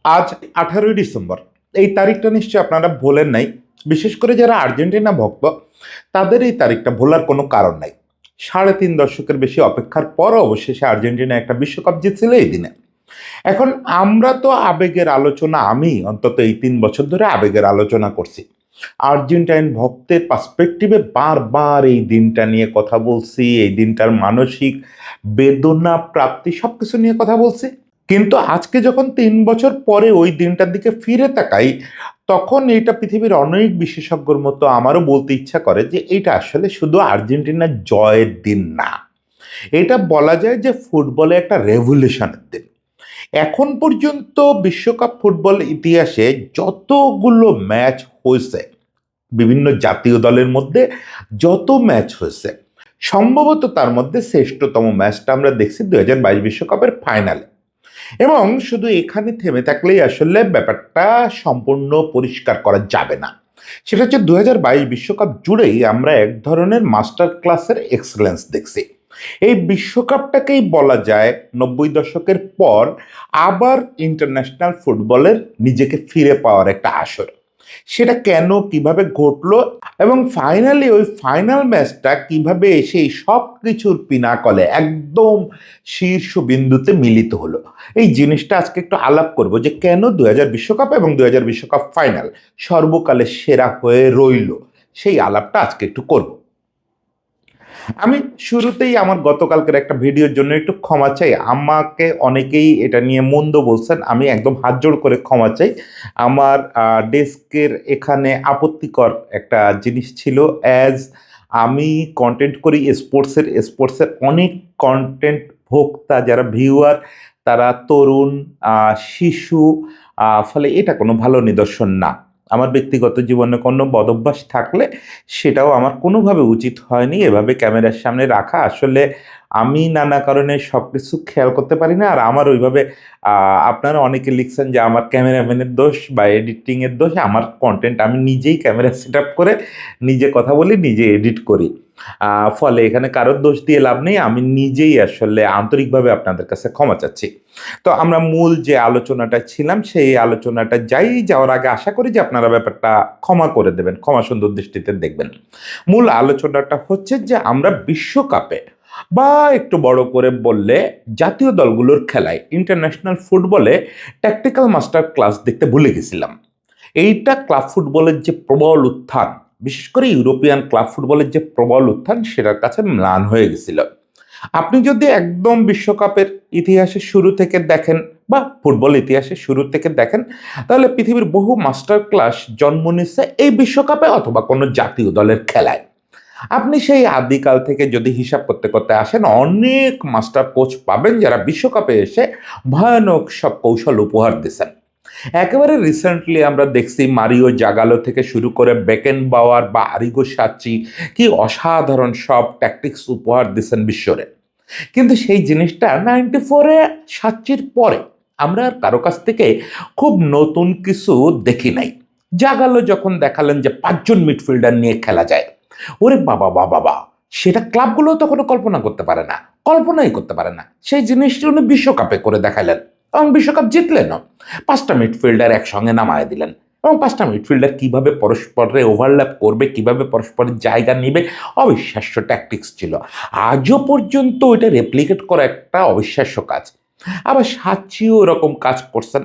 আজ 18ই ডিসেম্বর। এই তারিখটা নিশ্চয়ই আপনারা ভোলেন নাই। বিশেষ করে যারা আর্জেন্টিনা ভক্ত তাদের এই তারিখটা ভোলার কোনো কারণ নাই। 3.5 দশকের বেশি অপেক্ষার পর অবশেষে আর্জেন্টিনা একটা বিশ্বকাপ জিতছিল এই দিনে। এখন আমরা তো আবেগের আলোচনা, আমি অন্তত এই 3 বছর ধরে আবেগের আলোচনা করছি। আর্জেন্টাইন ভক্তের পার্সপেক্টিভে বারবার এই দিনটা নিয়ে কথা বলছি, এই দিনটার মানসিক বেদনা প্রাপ্তি সবকিছু নিয়ে কথা বলছি। কিন্তু আজকে যখন 3 বছর পরে ওই দিনটার দিকে ফিরে তাকাই, তখন এটা পৃথিবীর অনেক বিশেষজ্ঞর মতো আমারও বলতে ইচ্ছা করে যে এটা আসলে শুধু আর্জেন্টিনার জয়ের দিন না, এটা বলা যায় যে ফুটবলে একটা রেভলিউশনের দিন। এখন পর্যন্ত বিশ্বকাপ ফুটবল ইতিহাসে যতগুলো ম্যাচ হয়েছে, বিভিন্ন জাতীয় দলের মধ্যে যত ম্যাচ হয়েছে, সম্ভবত তার মধ্যে শ্রেষ্ঠতম ম্যাচটা আমরা দেখছি 2022 বিশ্বকাপের ফাইনালে। এবং শুধু এখানে থেমে থাকলেই আসলে ব্যাপারটা সম্পূর্ণ পরিষ্কার করা যাবে না। সেটা হচ্ছে 2022 বিশ্বকাপ জুড়েই আমরা এক ধরনের মাস্টার ক্লাসের এক্সেলেন্স দেখছি। এই বিশ্বকাপটাকেই বলা যায় 90 দশকের পর আবার ইন্টারন্যাশনাল ফুটবলের নিজেকে ফিরে পাওয়ার একটা আসর। সেটা কেন, কিভাবে ঘটলো, এবং ফাইনালি ওই ফাইনাল ম্যাচটা কিভাবে এসে সব কিছুর পিনাকলে একদম শীর্ষবিন্দুতে মিলিত হলো, এই জিনিসটা আজকে একটু আলাপ করব যে কেন 2000 বিশ্বকাপ এবং 2000 বিশ্বকাপ ফাইনাল সর্বকালের সেরা হয়ে রইল, সেই আলাপটা আজকে একটু করব। আমি শুরুতেই আমার গতকালকের একটা ভিডিওর জন্য একটু ক্ষমা চাই। আমাকে অনেকেই এটা নিয়ে মন্দ বলছেন, আমি একদম হাত জোড় করে ক্ষমা চাই। আমার ডেস্কের এখানে আপত্তিকর একটা জিনিস ছিল। অ্যাজ আমি কন্টেন্ট করি স্পোর্টসের অনেক কন্টেন্ট ভোক্তা যারা ভিউয়ার তারা তরুণ, শিশু, ফলে এটা কোনো ভালো নিদর্শন না। আমার ব্যক্তিগত জীবনে কোনো বদভ্যাস থাকলে সেটাও আমার কোনোভাবে উচিত হয়নি এভাবে ক্যামেরার সামনে রাখা। আসলে আমি নানা কারণে সব কিছু খেয়াল করতে পারি না। আর আমার ওইভাবে আপনারা অনেকে লিখছেন যে আমার ক্যামেরাম্যানের দোষ বা এডিটিংয়ের দোষ। আমার কন্টেন্ট আমি নিজেই ক্যামেরা সেট আপ করে নিজে কথা বলি, নিজে এডিট করি। ফলে এখানে কারোর দোষ দিয়ে লাভ নেই। আমি নিজেই আসলে আন্তরিকভাবে আপনাদের কাছে ক্ষমা চাচ্ছি। তো আমরা মূল যে আলোচনাটা ছিলাম সেই আলোচনাটা যাওয়ার আগে আশা করি যে আপনারা ব্যাপারটা ক্ষমা করে দেবেন, ক্ষমা সুন্দর দৃষ্টিতে দেখবেন। মূল আলোচনাটা হচ্ছে যে আমরা বিশ্বকাপে বা একটু বড় করে বললে জাতীয় দলগুলোর খেলায় ইন্টারন্যাশনাল ফুটবলে ট্যাকটিক্যাল মাস্টার ক্লাস দেখতে ভুলে গেছিলাম। এইটা ক্লাব ফুটবলের যে প্রবল উত্থান, বিশেষ করে ইউরোপিয়ান ক্লাব ফুটবলের যে প্রবল উত্থান, সেটার কাছে ম্লান হয়ে গেছিল। আপনি যদি একদম বিশ্বকাপের ইতিহাসের শুরু থেকে দেখেন বা ফুটবল ইতিহাসের শুরু থেকে দেখেন, তাহলে পৃথিবীর বহু মাস্টার ক্লাস জন্ম নিচ্ছে এই বিশ্বকাপে অথবা কোনো জাতীয় দলের খেলায়। আপনি সেই আদিকাল থেকে যদি হিসাব করতে করতে আসেন, অনেক মাস্টার কোচ পাবেন যারা বিশ্বকাপে এসে ভয়ানক সব কৌশল উপহার দিচ্ছেন। একেবারে রিসেন্টলি আমরা দেখছি মারিও জাগালো থেকে শুরু করে বেকেন বাওয়ার বা আরিগো সাচ্চি কি অসাধারণ সব ট্যাকটিক্স উপহার দিচ্ছেন বিশ্বরে। কিন্তু সেই জিনিসটা 94-এ সাচ্চির পরে আমরা আর কারো কাছ থেকে খুব নতুন কিছু দেখি নাই। জাগালো যখন দেখালেন যে 5 জন মিডফিল্ডার নিয়ে খেলা যায়, ওরে বাবা বাবা বাবা, সেটা ক্লাবগুলো তখনও কল্পনা করতে পারে না, কল্পনাই করতে পারে না। সেই জিনিসটি উনি বিশ্বকাপে করে দেখালেন এবং বিশ্বকাপ জিতলেনও। 5টা মিডফিল্ডার একসঙ্গে নামায় দিলেন এবং 5টা মিডফিল্ডার কিভাবে পরস্পরে ওভারল্যাপ করবে, কিভাবে পরস্পরের জায়গা নিবে, অবিশ্বাস্য ট্যাকটিক্স ছিল। আজও পর্যন্ত ওইটা রেপ্লিকেট করা একটা অবিশ্বাস্য কাজ। আবার সাচ্চিও এরকম কাজ করছেন।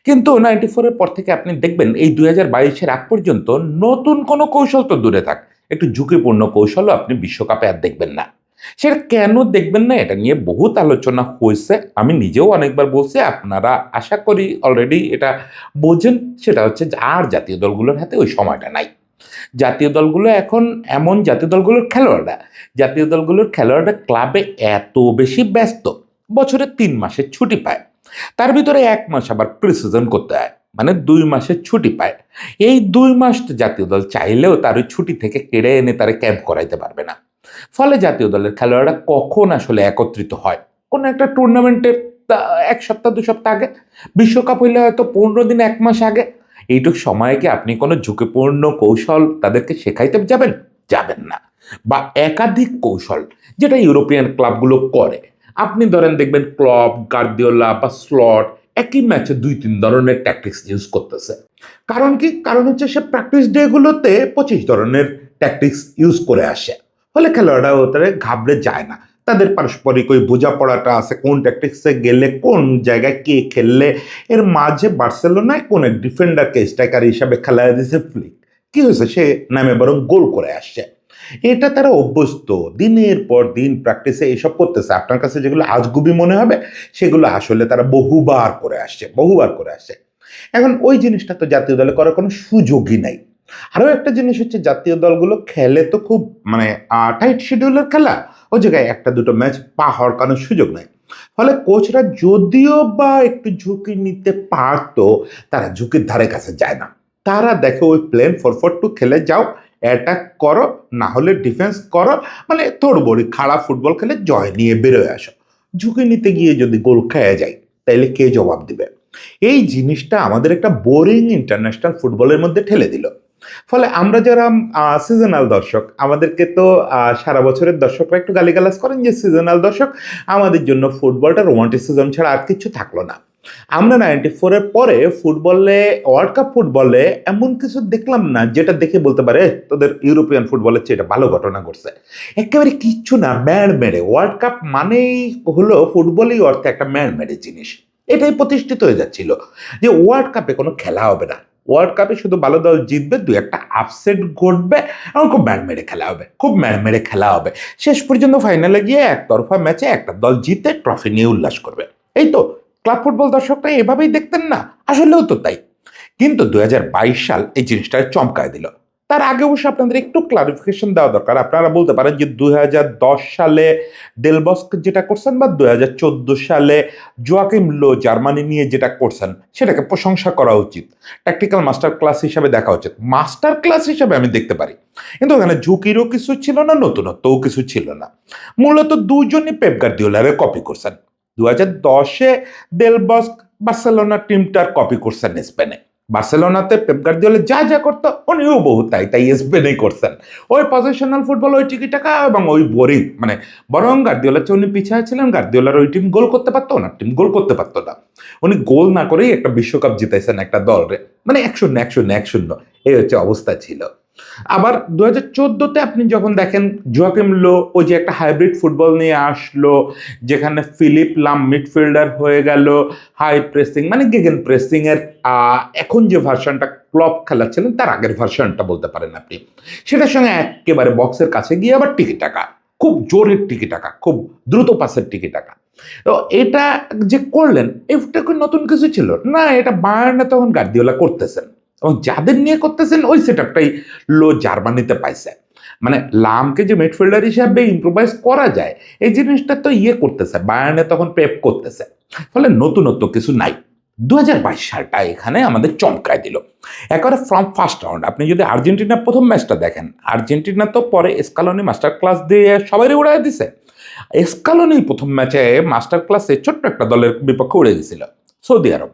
কিন্তু 94-এর পর থেকে আপনি দেখবেন এই 2022-এর আগ পর্যন্ত নতুন কোনো কৌশল তো দূরে থাক, একটু ঝুঁকিপূর্ণ কৌশলও আপনি বিশ্বকাপে আর দেখবেন না। সেটা কেন দেখবেন না, এটা নিয়ে বহুত আলোচনা হয়েছে, আমি নিজেও অনেকবার বলছি, আপনারা আশা করি অলরেডি এটা বোঝেন। সেটা হচ্ছে যে আর জাতীয় দলগুলোর হাতে ওই সময়টা নাই। জাতীয় দলগুলো এখন এমন, জাতীয় দলগুলোর খেলোয়াড়রা ক্লাবে এত বেশি ব্যস্ত, বছরে 3 মাসের ছুটি পায়, তার ভিতরে 1 মাস আবার প্রিসিজন করতে হয়, মানে 2 মাসের ছুটি পায়। এই 2 মাস তো জাতীয় দল চাইলেও তার ওই ছুটি থেকে কেড়ে এনে তারা ক্যাম্প করাইতে পারবে না। ফলে জাতীয় দলের খেলোয়াড়রা কখন আসলে একত্রিত হয়, কোনো একটা টুর্নামেন্টের 1 সপ্তাহ 2 সপ্তাহ আগে, বিশ্বকাপ হইলে হয়তো 15 দিন 1 মাস আগে। এইটুক সময়ে কি আপনি কোনো ঝুঁকিপূর্ণ কৌশল তাদেরকে শেখাইতে যাবেন? যাবেন না। বা একাধিক কৌশল, যেটা ইউরোপিয়ান ক্লাবগুলো করে। আপনি ধরেন দেখবেন ক্লপ, গার্দিওলা বা স্লট একই ম্যাচে 2-3 ধরনের ট্যাকটিক্স ইউজ করতেছে। কারণ কি? কারণ হচ্ছে সে প্র্যাকটিস ডেগুলোতে 25 ধরনের ট্যাকটিক্স ইউজ করে আসে। ফলে খেলোয়াড়রা ওটারে ঘাবড়ে যায় না। তাদের পারস্পরিক ওই বোঝাপড়াটা আছে, কোন ট্যাকটিক্সে গেলে কোন জায়গায় কে খেললে। এর মাঝে বার্সেলোনায় কোন এক ডিফেন্ডারকে স্ট্রাইকার হিসাবে খেলায় দিয়েছে ফ্লিক। কি হয়েছে? সে নামে বরং গোল করে আসছে। এটা তারা অভ্যস্ত, দিনের পর দিন প্র্যাকটিসে এসব করতেছে। আপনার কাছে যেগুলো আজগুবি মনে হবে সেগুলো আসলে তারা বহুবার করে আসছে, বহুবার করে আসছে। এখন ওই জিনিসটা তো জাতীয় দলে করার কোনো সুযোগই নাই। আরও একটা জিনিস হচ্ছে, জাতীয় দলগুলো খেলে তো খুব মানে টাইট শিডিউলের খেলা, ওই জায়গায় একটা দুটো ম্যাচ পা হওয়ার সুযোগ নাই। ফলে কোচরা যদিও বা একটু ঝুঁকি নিতে পারতো, তারা ঝুঁকির ধারে কাছে যায় না। তারা দেখে ওই প্লেন 4-4-2 খেলে যাও, অ্যাটাক করো, না হলে ডিফেন্স করো, মানে তোড়বড়ি খাড়া ফুটবল খেলে জয় নিয়ে বেরোয় আসো। ঝুঁকি নিতে গিয়ে যদি গোল খেয়ে যায় তাইলে কে জবাব দিবে? এই জিনিসটা আমাদের একটা বোরিং ইন্টারন্যাশনাল ফুটবলের মধ্যে ঠেলে দিল। ফলে আমরা যারা সিজনাল দর্শক, আমাদেরকে তো সারা বছরের দর্শকরা একটু গালিগালাজ করেন যে সিজনাল দর্শক, আমাদের জন্য ফুটবলটা রোমান্টিসিজম ছাড়া আর কিছু থাকলো না। আমরা 94-এর পরে ফুটবলে, ওয়ার্ল্ড কাপ ফুটবলে এমন কিছু দেখলাম না যেটা দেখে বলতে পারে তোদের ইউরোপিয়ান ফুটবলের চেয়ে এটা ভালো ঘটনা ঘটছে। একেবারে কিচ্ছু না, ম্যাড় মেরে। ওয়ার্ল্ড কাপ মানেই হলো ফুটবলই অর্থে একটা ম্যাড় মেরে জিনিস। এটাই প্রতিষ্ঠিত হয়ে যাচ্ছিল যে ওয়ার্ল্ড কাপে কোনো খেলা হবে না, ওয়ার্ল্ড কাপে শুধু ভালো দল জিতবে, দুই একটা আপসেট ঘটবে এবং খুব ম্যাড় মেরে খেলা হবে, খুব ম্যাড় মেরে খেলা হবে। শেষ পর্যন্ত ফাইনালে গিয়ে একতরফা ম্যাচে একটা দল জিতে ট্রফি নিয়ে উল্লাস করবে। এই তো ক্লাব ফুটবল দর্শকরা এভাবেই দেখতেন না? আসলেও তো তাই। কিন্তু 2022 সাল এই জিনিসটা চমকায় দিল। তার আগে অবশ্য আপনাদের একটু ক্লারিফিকেশন দেওয়া দরকার। আপনারা বলতে পারেন যে 2010 সালে ডেলবস্ক যেটা করছেন বা 2014 সালে জোয়াকিম লো জার্মানি নিয়ে যেটা করছেন সেটাকে প্রশংসা করা উচিত, ট্যাকটিক্যাল মাস্টার ক্লাস হিসাবে দেখা উচিত, মাস্টার ক্লাস হিসাবে আমি দেখতে পারি। কিন্তু ওখানে ঝুঁকিরও কিছু ছিল না, নতুনত্বও কিছু ছিল না। মূলত দুজনই পেপ গার্দিওলারে কপি করছেন। 2010-এ ডেলবস্ক বার্সেলোনা টিমটার কপি করছেন স্পেনে। বার্সেলোনাতে পেপ গার্দিওলা যা যা করতো উনিও বহু তাই তাই স্পেনেই করছেন। ওই পজিশনাল ফুটবল, ওই টিকি টাকা এবং ওই বোরিং, মানে বরং গার্দিওলার চেয়ে উনি পিছিয়ে ছিলেন। গার্দিওলার ওই টিম গোল করতে পারতো, ওনার টিম গোল করতে পারতো না। উনি গোল না করেই একটা বিশ্বকাপ জিতাইছেন একটা দলরে, মানে 1-0 এই হচ্ছে অবস্থা ছিল। আবার 2014-তে আপনি যখন দেখেন জোয়াকিম লো ওই যে একটা হাইব্রিড ফুটবল নিয়ে আসলো, যেখানে ফিলিপ লাম মিডফিল্ডার হয়ে গেল, হাই প্রেসিং মানে গেগেন প্রেসিং এর এখন যে ভার্সনটা ক্লপ খেলাচ্ছিলেন তার আগের ভার্সনটা বলতে পারেন আপনি, সেটার সঙ্গে একেবারে বক্সের কাছে গিয়ে আবার টিকি টাকা, খুব জোরের টিকি টাকা, খুব দ্রুত পাসের টিকি টাকা। তো এটা যে করলেন, এটা নতুন কিছু ছিল না, এটা বায়ার্নে তখন গার্দিওলা করতেছেন এবং যাদের নিয়ে করতেছেন ওই সেট আপটাই লো জার্মানিতে পাইছে। মানে লামকে যে মিডফিল্ডার হিসাবে ইম্প্রোভাইজ করা যায় এই জিনিসটা তো করতেছে বায়ার্নে, তখন পেপ করতেছে। ফলে নতুনত্ব কিছু নাই। 2022 সালটা এখানে আমাদের চমকায় দিল একেবারে ফ্রম ফার্স্ট রাউন্ড। আপনি যদি আর্জেন্টিনার প্রথম ম্যাচটা দেখেন, আর্জেন্টিনা তো পরে স্কালোনি মাস্টার ক্লাস দিয়ে সবাই উড়াই দিছে। স্কালোনি প্রথম ম্যাচে মাস্টার ক্লাসে ছোট্ট একটা দলের বিপক্ষে উড়ে গেছিল, সৌদি আরব।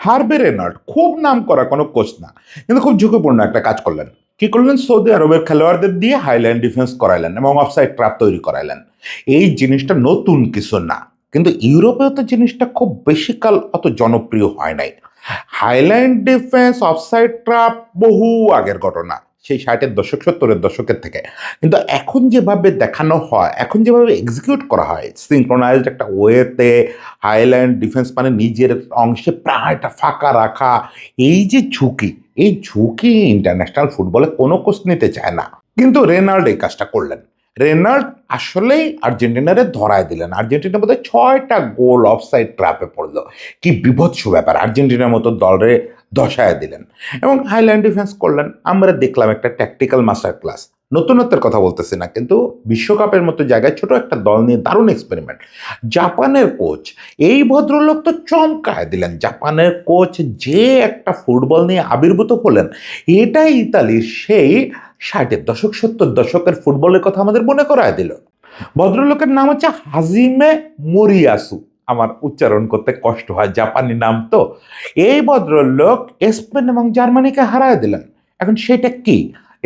হার্বে রেনাল্ড খুব নাম করা কোনো কোচ না, কিন্তু খুব ঝুঁকিপূর্ণ একটা কাজ করলেন। কি করলেন? সৌদি আরবের খেলোয়াড়দের দিয়ে হাইল্যান্ড ডিফেন্স করাইলেন এবং অফসাইড ট্র্যাপ তৈরি করাইলেন। এই জিনিসটা নতুন কিছু না, কিন্তু ইউরোপেও তো জিনিসটা খুব বেশিকাল অত জনপ্রিয় হয় নাই। হাইল্যান্ড ডিফেন্স, অফসাইড ট্র্যাপ বহু আগের ঘটনা, সেই 60-এর দশক 70-এর দশকের থেকে। কিন্তু এখন যেভাবে দেখানো হয়, এখন যেভাবে এক্সিকিউট করা হয় সিনক্রোনাইজড একটা ওয়েতে, হাইল্যান্ড ডিফেন্স মানে নিজের অংশে প্রায়টা ফাঁকা রাখা, এই যে ঝুঁকি, এই ঝুঁকি ইন্টারন্যাশনাল ফুটবলে কোনো কোচ নিতে চায় না। কিন্তু রেনাল্ড এই কাজটা করলেন। রেনাল্ড আসলেই আর্জেন্টিনারে ধরায় দিলেন। আর্জেন্টিনা বোধহয় 6টা গোল অফসাইড ট্র্যাপে পড়লো। কি বিভৎস ব্যাপার! আর্জেন্টিনার মতো দলরে ধসায় দিলেন এবং হাইল্যান্ড ডিফেন্স করলেন। আমরা দেখলাম একটা ট্যাকটিক্যাল মাস্টার ক্লাস। নতুনত্বের কথা বলতেছি না, কিন্তু বিশ্বকাপের মতো জায়গায় ছোট একটা দল নিয়ে দারুণ এক্সপেরিমেন্ট। জাপানের কোচ, এই ভদ্রলোক তো চমকায় দিলেন। জাপানের কোচ যে একটা ফুটবল নিয়ে আবির্ভূত হলেন, এটাই ইতালির সেই 60-এর দশক 70-এর দশকের ফুটবলের কথা আমাদের মনে করায় দিল। ভদ্রলোকের নাম হচ্ছে হাজিমে মোরিয়াসু। আমার উচ্চারণ করতে কষ্ট হয়, জাপানি নাম তো। এই ভদ্রলোক স্পেন এবং জার্মানিকে হারায় দিলেন। এখন সেটা কি?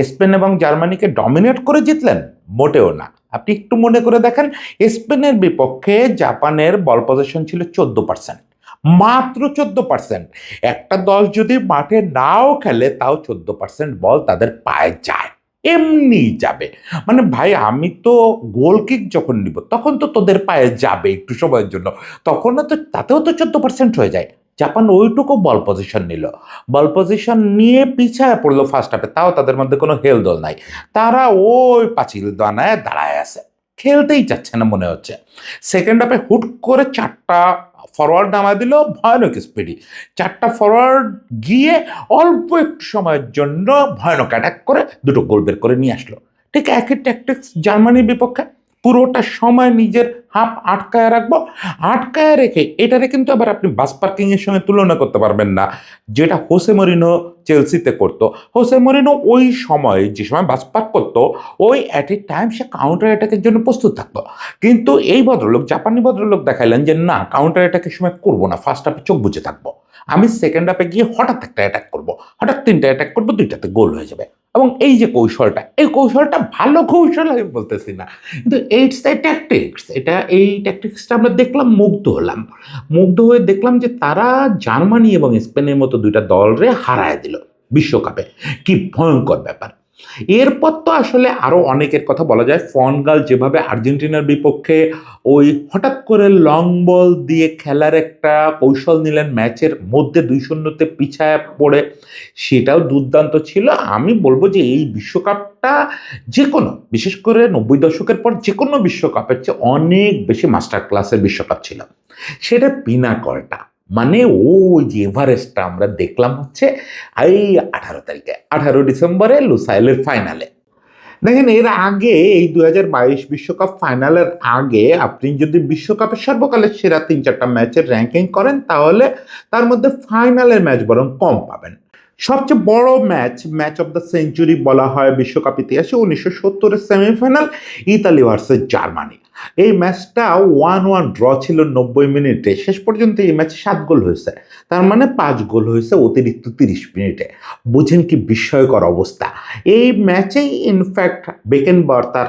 স্পেন এবং জার্মানিকে ডমিনেট করে জিতলেন? মোটেও না। আপনি একটু মনে করে দেখেন, স্পেনের বিপক্ষে জাপানের বল পজিশন ছিল 14%, মাত্র 14%। একটা দল যদি মাঠে নাও খেলে তাও 14% বল তাদের পায়ে যায়, এমনি যাবে। মানে ভাই আমি তো গোল কিক যখন নিব তখন তো তোদের পায়ে যাবে একটু সময়ের জন্য, তখন তো তাতেও তো 14% হয়ে যায়। জাপান ওইটুকু বল পজিশন নিল, বল পজিশন নিয়ে পিছায় পড়লো ফার্স্ট হাফে, তাও তাদের মধ্যে কোনো হেলদোল নাই। তারা ওই পাঁচিল দানায় দাঁড়ায় আছে, খেলতেই চাচ্ছে না মনে হচ্ছে। সেকেন্ড হাফে হুট করে 4টা ফরওয়ার্ড নামায় দিল ভয়ানক স্পিডি। 4টা ফরওয়ার্ড গিয়ে অল্প একটু সময়ের জন্য ভয়ানক অ্যাটাক করে 2টো গোল বের করে নিয়ে আসলো। ঠিক একই ট্যাকটিক্স জার্মানির বিপক্ষে, পুরোটা সময় নিজের হাফ আটকায় রাখবো, আটকায় রেখে এটারে কিন্তু আবার আপনি বাস পার্কিং এর সঙ্গে তুলনা করতে পারবেন না, যেটা হোসে মরিনো চেলসিতে করতো। হোসে মরিনো ওই সময় যে সময় বাস পার্ক করতো, ওই at a time say counter অ্যাটাকের জন্য প্রস্তুত থাকতো। কিন্তু এই ভদ্রলোক, জাপানি ভদ্রলোক দেখাইলেন যে না, কাউন্টার অ্যাটাকের সময় করবো না, ফার্স্ট হাফে চোখ বুঝে থাকবো, আমি সেকেন্ড হাফে গিয়ে হঠাৎ একটা অ্যাটাক করবো, হঠাৎ 3টা অ্যাটাক করবো, 2টাতে গোল হয়ে যাবে। এবং এই যে কৌশলটা, এই কৌশলটা ভালো কৌশল আমি বলতেছি না, কিন্তু এইটস দ্য ট্যাকটিক্স। এই ট্যাকটিক্সটা আমরা দেখলাম, মুগ্ধ হলাম। মুগ্ধ হয়ে দেখলাম যে তারা জার্মানি এবং স্পেনের মতো 2টা দলরে হারায় দিল বিশ্বকাপে। কি ভয়ঙ্কর ব্যাপার। এরপর তো আসলে আরো অনেকের কথা বলা যায়। ফনগাল যেভাবে আর্জেন্টিনার বিপক্ষে ওই হঠাৎ করে লং বল দিয়ে খেলার একটা কৌশল নিলেন ম্যাচের মধ্যে 2-0 পিছায় পড়ে, সেটাও দুর্দান্ত ছিল। আমি বলবো যে এই বিশ্বকাপটা যে কোনো, বিশেষ করে 90 দশকের পর যে কোনো বিশ্বকাপের চেয়ে অনেক বেশি মাস্টার ক্লাসের বিশ্বকাপ ছিল। সেটা পিনাকলটা, মানে ওই যে এভারেস্টটা আমরা দেখলাম হচ্ছে এই 18 তারিখে, 18 ডিসেম্বরে লুসাইলের ফাইনালে। দেখেন এর আগে এই 2022 বিশ্বকাপ ফাইনালের আগে আপনি যদি বিশ্বকাপের সর্বকালের সেরা 3-4টা ম্যাচের র্যাঙ্কিং করেন, তাহলে তার মধ্যে ফাইনালের ম্যাচ বরং কম পাবেন। সবচেয়ে বড় match, match of the century বলা হয় বিশ্বকাপ ইতিহাসে 1970-এর সেমিফাইনাল ইতালি ভার্সেস জার্মানি। এই ম্যাচটা 1-1 ড্র ছিল 90 মিনিটে। শেষ পর্যন্ত এই ম্যাচে 7 গোল হয়েছে, তার মানে 5 গোল হয়েছে অতিরিক্ত 30 মিনিটে। বুঝেন কি বিস্ময়কর অবস্থা। এই ম্যাচেই ইনফ্যাক্ট বেকেনবাওয়ার তার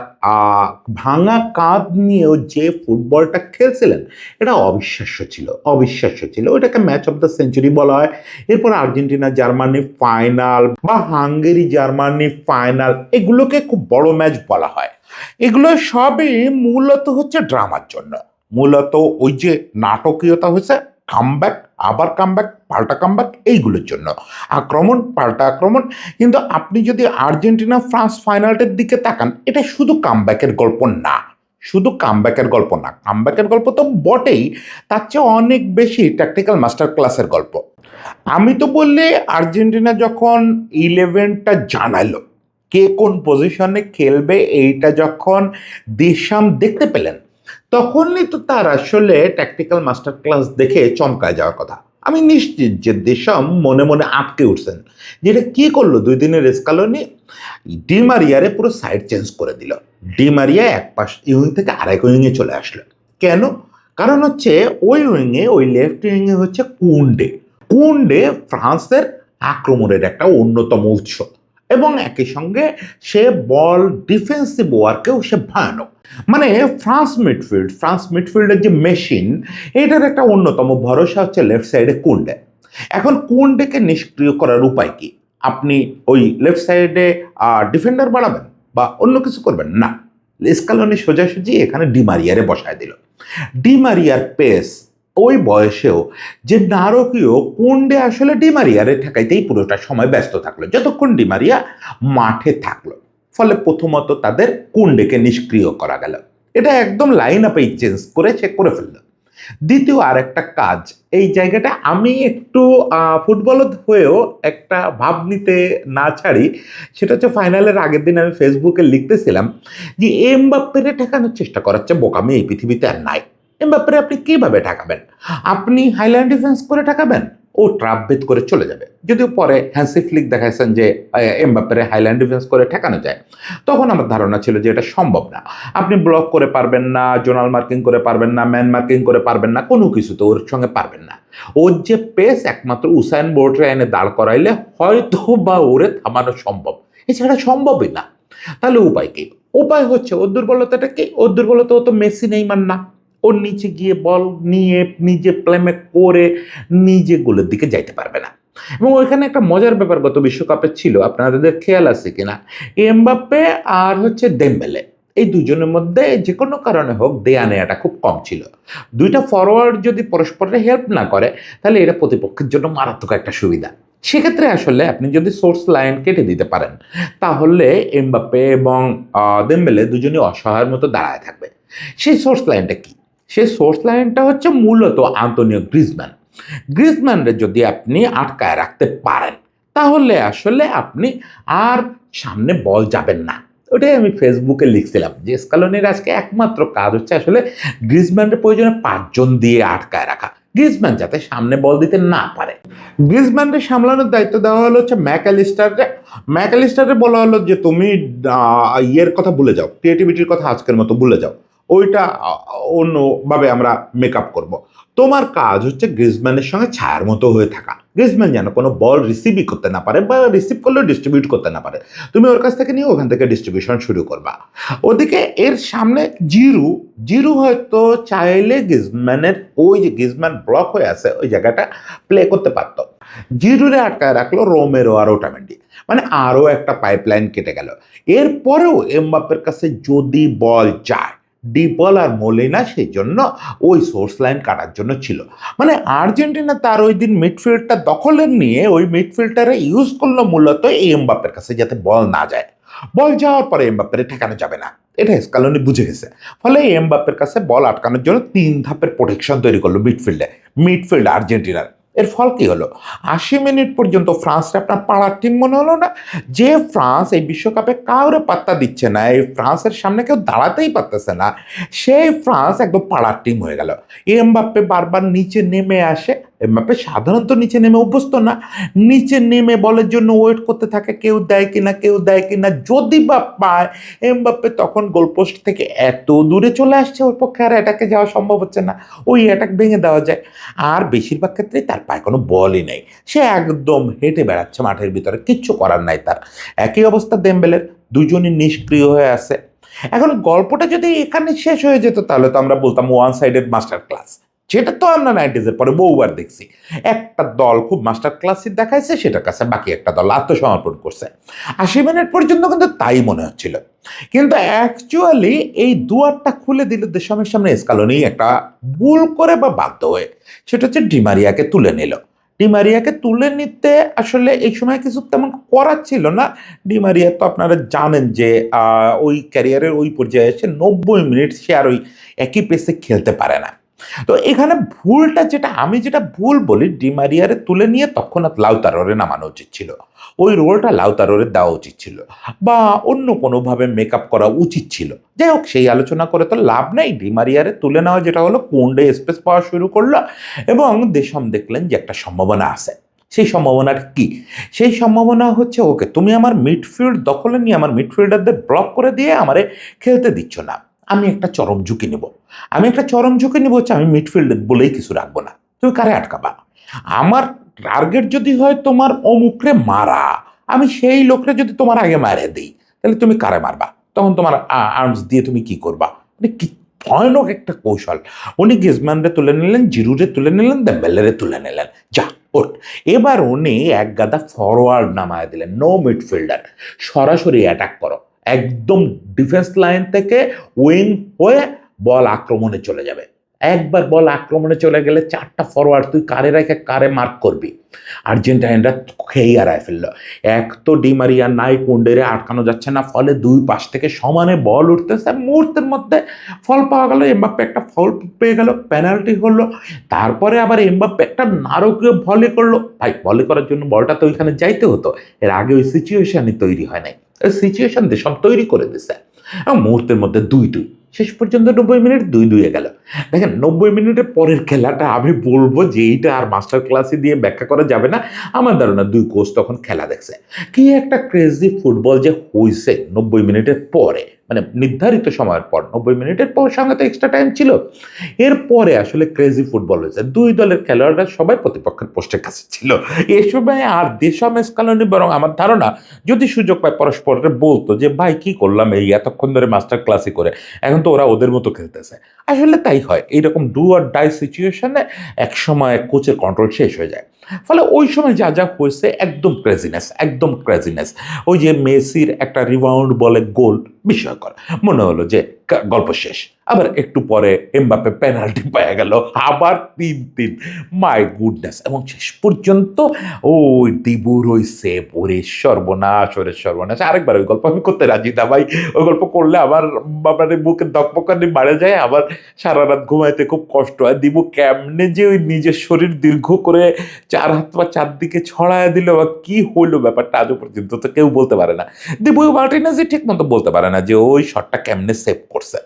ভাঙা কাঁধ নিয়েও যে ফুটবলটা খেলছিলেন, এটা অবিশ্বাস্য ছিল, অবিশ্বাস্য ছিল। ওটাকে ম্যাচ অফ দ্য সেঞ্চুরি বলা হয়। এরপর আর্জেন্টিনা জার্মানি ফাইনাল বা হাঙ্গেরি জার্মানি ফাইনাল, এগুলোকে খুব বড় ম্যাচ বলা হয়। এগুলো সবই মূলত হচ্ছে ড্রামার জন্য, মূলত ওই যে নাটকীয়তা হয়েছে, কামব্যাক, আবার কামব্যাক, পাল্টা কামব্যাক, এইগুলোর জন্য, আক্রমণ পাল্টা আক্রমণ। কিন্তু আপনি যদি আর্জেন্টিনা ফ্রান্স ফাইনালটার দিকে তাকান, এটা শুধু কামব্যাকের গল্প না, শুধু কামব্যাকের গল্প না, কামব্যাকের গল্প তো বটেই, তার চেয়ে অনেক বেশি ট্যাকটিক্যাল মাস্টার ক্লাসের গল্প। আমি তো বললে আর্জেন্টিনা যখন 11টা জানালো, কে কোন পজিশনে খেলবে, এইটা যখন দেশাম দেখতে পেলেন, তখনই তো তার আসলে ট্যাকটিক্যাল মাস্টার ক্লাস দেখে চমকায় যাওয়ার কথা। আমি নিশ্চিত যে দেশাম মনে মনে আটকে উঠছেন, যেটা কি করলো 2 দিনের স্কালনি, ডিমারিয়ারে পুরো সাইড চেঞ্জ করে দিল। ডিমারিয়া এক পাশ উইং থেকে আরেক উইংয়ে চলে আসলো। কেন? কারণ হচ্ছে ওই উইংয়ে, ওই লেফট উইংয়ে হচ্ছে কুন্ডে। কুন্ডে ফ্রান্সের আক্রমণের একটা অন্যতম উৎস, এবং একই সঙ্গে সে বল ডিফেন্সিভ ওয়ার্কেও সে ভয়ানক। মানে ফ্রান্স মিডফিল্ডের যে মেশিন, এটার একটা অন্যতম ভরসা হচ্ছে লেফট সাইডে কুন্ডে। এখন কুন্ডেকে নিষ্ক্রিয় করার উপায় কি? আপনি ওই লেফট সাইডে ডিফেন্ডার বাড়াবেন বা অন্য কিছু করবেন না, স্কালোনি সোজাসুজি এখানে ডিমারিয়ারে বসায় দিল। ডিমারিয়ার পেস ওই বয়সেও যে নারকীয়, কুন্ডে আসলে ডিমারিয়ারে ঠেকাইতেই পুরোটা সময় ব্যস্ত থাকলো যতক্ষণ ডিমারিয়া মাঠে থাকলো। ফলে প্রথমত তাদের কুন্ডেকে নিষ্ক্রিয় করা গেল, এটা একদম লাইন আপেই চেঞ্জ করে সে করে ফেললো। দ্বিতীয় আর একটা কাজ, এই জায়গাটা আমি একটু ফুটবল হয়েও একটা ভাব নিতে না ছাড়ি, সেটা হচ্ছে ফাইনালের আগের দিন আমি ফেসবুকে লিখতেছিলাম যে এমবাপ্পেরে ঠেকানোর চেষ্টা করাচ্ছে বোকামি এই পৃথিবীতে আর নাই। এমবাপ্পেরে আপনি কিভাবে ঠেকাবেন? আপনি হাইল্যান্ড ডিফেন্স করে ঠেকাবেন, ও ট্রাপ ভেদ করে চলে যাবে। যদিও পরে হ্যান্সি ফ্লিক দেখাইছেন যে এমবাপ্পেরে হাইল্যান্ড ডিফেন্স করে ঠেকানো যায়, তখন আমার ধারণা ছিল যে এটা সম্ভব না। আপনি ব্লক করে পারবেন না, জোনাল মার্কিং করে পারবেন না, ম্যান মার্কিং করে পারবেন না, কোনো কিছু তো ওর সঙ্গে পারবেন না। ওর যে পেস, একমাত্র উসাইন বোল্টরে এনে দাঁড় করাইলে হয়তো বা ওরে থামানো সম্ভব, এছাড়া সম্ভবই না। তাহলে উপায় কি? উপায় হচ্ছে ওর দুর্বলতাটা কি? ওর দুর্বলতা, ও তো মেসি নেইমার না, ও নিচে গিয়ে বল নিয়ে নিজে প্লেমেক করে নিজে গোলের দিকে যাইতে পারবে না। এবং ওইখানে একটা মজার ব্যাপার গত বিশ্বকাপে ছিল, আপনাদের খেয়াল আছে কিনা, এমবাপ্পে আর হচ্ছে ডেম্বেলে, এই দুজনের মধ্যে যে কোনো কারণে হোক দেয়া নেয়াটা খুব কম ছিল। দুইটা ফরওয়ার্ড যদি পরস্পরের হেল্প না করে তাহলে এটা প্রতিপক্ষের জন্য মারাত্মক একটা সুবিধা। সেক্ষেত্রে আসলে আপনি যদি সোর্স লাইন কেটে দিতে পারেন তাহলে এমবাপ্পে এবং দেম্বেলে দুজনই অসহায়ের মতো দাঁড়ায় থাকবে। সেই সোর্স লাইনটা কি? সেই সোর্স লাইনটা হচ্ছে মূলত আন্তোনিও গ্রিজম্যান। গ্রিজম্যানরে যদি আপনি আটকায় রাখতে পারেন তাহলে আসলে আপনি আর সামনে বল যাবেন না। ওটাই আমি ফেসবুকে লিখছিলাম যে স্কালোনির আজকে একমাত্র কাজ হচ্ছে আসলে গ্রিজম্যানের প্রয়োজনে 5 জন দিয়ে আটকায় রাখা, গ্রিজম্যান যাতে সামনে বল দিতে না পারে। গ্রিজম্যানকে সামলানোর দায়িত্ব দেওয়া হলো হচ্ছে ম্যাকঅ্যালিস্টারকে। ম্যাকঅ্যালিস্টারে বলা হলো যে তুমি ইয়ের কথা ভুলে যাও, ক্রিয়েটিভিটির কথা আজকের মতো ভুলে যাও, ওইটা অন্যভাবে আমরা মেকআপ করব। তোমার কাজ হচ্ছে গ্রিজম্যানের সঙ্গে ছায়ার মতো হয়ে থাকা, গ্রিজম্যান যেন কোনো বল রিসিভই করতে না পারে বা রিসিভ করলেও ডিস্ট্রিবিউট করতে না পারে, তুমি ওর কাছ থেকে নিয়ে ওখান থেকে ডিস্ট্রিবিউশন শুরু করবা। ওদিকে এর সামনে জিরু, জিরু হয়তো চাইলে গ্রিজম্যানের ওই যে গ্রিজম্যান ব্লক হয়ে আছে ওই জায়গাটা প্লে করতে পারত, জিরুরে আটকায় রাখলো রোমেরো আর ওটামেন্ডি, মানে আরও একটা পাইপলাইন কেটে গেল। এরপরেও এমবাপ্পের কাছে যদি বল যায়, ডিপল আর মোলিনা সেই জন্য ওই সোর্স লাইন কাটার জন্য ছিল। মানে আর্জেন্টিনা তার ওই দিন মিডফিল্ডটা দখলে নিয়ে ওই মিডফিল্ডারে ইউজ করলো মূলত এই এমবাপ্পের কাছে যাতে বল না যায়। বল যাওয়ার পরে এমবাপ্পের ঠেকানো যাবে না, এটা স্কালোনি বুঝে গেছে। ফলে এমবাপ্পের কাছে বল আটকানোর জন্য 3 ধাপের প্রোটেকশন তৈরি করলো মিডফিল্ড আর্জেন্টিনার। এর ফল কি হলো? 80 মিনিট পর্যন্ত ফ্রান্সটা আপনার পাড়ার টিম মনে হলো না। যে ফ্রান্স এই বিশ্বকাপে কাউরে পাত্তা দিচ্ছে না, এই ফ্রান্সের সামনে কেউ দাঁড়াতেই পারতেছে না, সেই ফ্রান্স একদম পাড়ার টিম হয়ে গেল। এমবাপ্পে বারবার নিচে নেমে আসে, এমবাপ্পে সাধারণত নিচে নেমে অভ্যস্ত না, নিচে নেমে বলের জন্য ওয়েট করতে থাকে কেউ দেয় কিনা কেউ দেয় কিনা, যদি বা পায় এমবাপ্পে তখন গোলপোস্ট থেকে এত দূরে চলে আসছে ওর পক্ষে আর অ্যাটাকে যাওয়া সম্ভব হচ্ছে না, ওই অ্যাটাক ভেঙে দেওয়া যায়। আর বেশিরভাগ ক্ষেত্রেই তার পায়ে কোনো বলই নেই, সে একদম হেঁটে বেড়াচ্ছে মাঠের ভিতরে, কিচ্ছু করার নাই তার। একই অবস্থা দেম্বেলের, দুজনই নিষ্ক্রিয় হয়ে আছে। এখন গল্পটা যদি এখানে শেষ হয়ে যেত তাহলে তো আমরা বলতাম ওয়ান সাইডেড মাস্টার ক্লাস, যেটা তো আমরা 90s পরে বহুবার দেখছি। একটা দল খুব মাস্টার ক্লাসই দেখাইছে, সেটার কাছে বাকি একটা দল আত্মসমর্পণ করছে। 80 মিনিট পর্যন্ত কিন্তু তাই মনে হচ্ছিল, কিন্তু অ্যাকচুয়ালি এই দুয়ারটা খুলে দিল দেশের সামনে স্কালোনি একটা ভুল করে বা বাধ্য হয়ে, সেটা হচ্ছে ডিমারিয়াকে তুলে নিল। ডিমারিয়াকে তুলে নিতে আসলে এই সময় কিছু তেমন করার ছিল না। ডিমারিয়া তো আপনারা জানেন যে ওই ক্যারিয়ারের ওই পর্যায়ে এসে 90 মিনিট সে আর ওই একই পেসে খেলতে পারে না। তো এখানে ভুলটা আমি যেটা ভুল বলি, ডিমারিয়ারে তুলে নিয়ে তৎক্ষণাৎ লাউতারোরে নামানো উচিত ছিল, ওই রোলটা লাউতারোরে দেওয়া উচিত ছিল, বা অন্য কোনোভাবে মেকআপ করা উচিত ছিল। যাই হোক, সেই আলোচনা করে তো লাভ নেই। ডিমারিয়ারে তুলে নেওয়া যেটা হলো, কোন্ডে স্পেস পাওয়া শুরু করলো এবং দেশম দেখলেন যে একটা সম্ভাবনা আছে। সেই সম্ভাবনাটা কি? সেই সম্ভাবনা হচ্ছে, ওকে তুমি আমার মিডফিল্ড দখলে নিয়ে আমার মিডফিল্ডারদের ব্লক করে দিয়ে আমারে খেলতে দিচ্ছ না, আমি একটা চরম ঝুঁকি নেব। হচ্ছে আমি মিডফিল্ড বলেই কিছু রাখবো না, তুমি কারে আটকাবা? আমার টার্গেট যদি হয় তোমার অমুকরে মারা, আমি সেই লোকরে যদি তোমার আগে মারে দিই তাহলে তুমি কারে মারবা? তখন তোমার আর্মস দিয়ে তুমি কি করবা? মানে কি ভয়ানক একটা কৌশল। উনি গ্রিজম্যানরে তুলে নিলেন, জিরুরে তুলে নিলেন, দেম্বেলেরে তুলে নিলেন, যা ওট। এবার উনি এক গাদা ফরওয়ার্ড নামায় দিলেন, নো মিডফিল্ডার, সরাসরি অ্যাটাক করো, একদম ডিফেন্স লাইন থেকে উইং হয়ে বল আক্রমণে চলে যাবে। একবার বল আক্রমণে চলে গেলে 4টা ফরওয়ার্ড তুই কারে রেখে কারে মার্ক করবি? আর্জেন্টাইনরা খেয়েই হারায় ফেললো। এক তো ডিমারিয়া নাই, কুন্ডেরে আটকানো যাচ্ছে না, ফলে দুই পাশ থেকে সমানে বল উঠতেছে, মুহূর্তের মধ্যে ফল পাওয়া গেল, এমবাপ্পে একটা ফাউল পেয়ে গেল, পেনাল্টি হলো। তারপরে আবার এমবাপ্পে একটা নারকীয় ভলি করলো। ভাই, ভলি করার জন্য বলটা তো ওইখানে যাইতে হতো, এর আগে ওই সিচুয়েশনই তৈরি হয় নাই, ওই সিচুয়েশন দেশম তৈরি করে দিছে। মুহূর্তের মধ্যে 2-2, শেষ পর্যন্ত 90 মিনিট 2-2 গেল। দেখেন, 90 মিনিটের পরের খেলাটা আমি বলবো যে এইটা আর মাস্টার ক্লাসে দিয়ে ব্যাখ্যা করা যাবে না। আমার ধারণা 2 কোচ তখন খেলা দেখছে, কি একটা ক্রেজি ফুটবল যে হয়েছে 90 মিনিটের পরে, মানে নির্ধারিত সময়ের পর 90 মিনিটের পর সঙ্গে তো এক্সট্রা টাইম ছিল। এরপরে আসলে ক্রেজি ফুটবল হয়েছে, দুই দলের খেলোয়াড়রা সবাই প্রতিপক্ষের পোস্টের কাছে ছিল। এ সময় আর দেশম স্কালোনি বরং আমার ধারণা যদি সুযোগ পায় পরস্পরকে বলতো যে ভাই কি করলাম এই এতক্ষণ ধরে মাস্টার ক্লাসই করে, এখন তো ওরা ওদের মতো খেলতেছে। আসলে তাই হয়, এইরকম ডু অর ডাই সিচুয়েশনে একসময় কোচের কন্ট্রোল শেষ হয়ে যায়। ফলে ওই সময় যা যা হয়েছে একদম ক্রেজিনেস, একদম ক্রেজিনেস। ওই যে মেসির একটা রিবাউন্ড বলে গোল, বিস্ময়কর, মনে হলো যে গল্প শেষ। আবার একটু পরে এমবাপ্পে পেনাল্টি পেয়ে গেল, আবার 3-3, মাই গুডনেস। এবং শেষ পর্যন্ত ওই দিবুর ওই সেভ, ওরে সর্বনাশ, ওরে সর্বনাশ। আরেকবার ওই গল্প আমি করতে রাজি না ভাই, ওই গল্প করলে আমার মানে বুকের দকপকানি বাড়ে যায়, আবার সারা রাত ঘুমাইতে খুব কষ্ট হয়। দিবু কেমনে যে ওই নিজের শরীর দীর্ঘ করে 4 হাত পা চারদিকে ছড়ায় দিল বা কি হইলো ব্যাপারটা আজও পর্যন্ত তো কেউ বলতে পারে না। দিবু মার্টিনেজই ঠিক মতো বলতে পারে না যে ওই শটটা কেমনে সেভ করছে।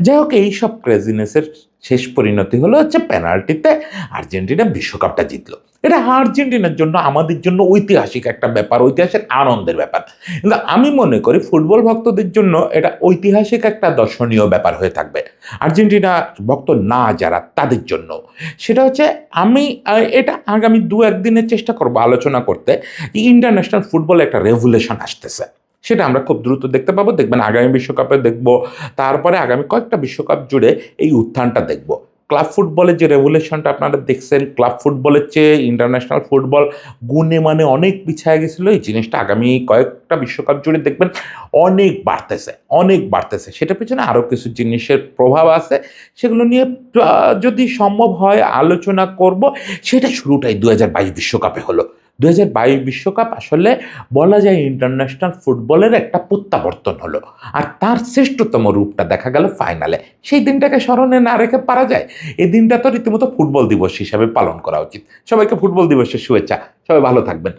যাই হোক, এইসব ক্রেজিনেসের শেষ পরিণতি হলো হচ্ছে পেনাল্টিতে আর্জেন্টিনা বিশ্বকাপটা জিতলো। এটা আর্জেন্টিনার জন্য, আমাদের জন্য ঐতিহাসিক একটা ব্যাপার, ঐতিহাসিক আনন্দের ব্যাপার। কিন্তু আমি মনে করি ফুটবল ভক্তদের জন্য এটা ঐতিহাসিক একটা দর্শনীয় ব্যাপার হয়ে থাকবে, আর্জেন্টিনা ভক্ত না যারা তাদের জন্য। সেটা হচ্ছে আমি এটা আগামী 2-1 দিনের চেষ্টা করবো আলোচনা করতে। ইন্টারন্যাশনাল ফুটবলে একটা রেভুলেশন আসতেছে, সেটা আমরা খুব দ্রুত দেখতে পাবো। দেখবেন আগামী বিশ্বকাপে দেখব, তারপরে আগামী কয়েকটা বিশ্বকাপ জুড়ে এই উত্থানটা দেখব। ক্লাব ফুটবলের যে রেভুলেশনটা আপনারা দেখছেন, ক্লাব ফুটবলের চেয়ে ইন্টারন্যাশনাল ফুটবল গুণে মানে অনেক পিছিয়ে গেছিলো, এই জিনিসটা আগামী কয়েকটা বিশ্বকাপ জুড়ে দেখবেন অনেক বাড়তেছে, অনেক বাড়তেছে। সেটার পিছনে আরও কিছু জিনিসের প্রভাব আছে, সেগুলো নিয়ে যদি সম্ভব হয় আলোচনা করব। সেটা শুরুটাই 2022 বিশ্বকাপে হলো। 2022 বিশ্বকাপ আসলে বলা যায় ইন্টারন্যাশনাল ফুটবলের একটা প্রত্যাবর্তন হলো, আর তার শ্রেষ্ঠতম রূপটা দেখা গেল ফাইনালে। সেই দিনটাকে স্মরণে না রেখে পারা যায়? এই দিনটা তো রীতিমতো ফুটবল দিবস হিসাবে পালন করা উচিত। সবাইকে ফুটবল দিবসের শুভেচ্ছা, সবাই ভালো থাকবেন।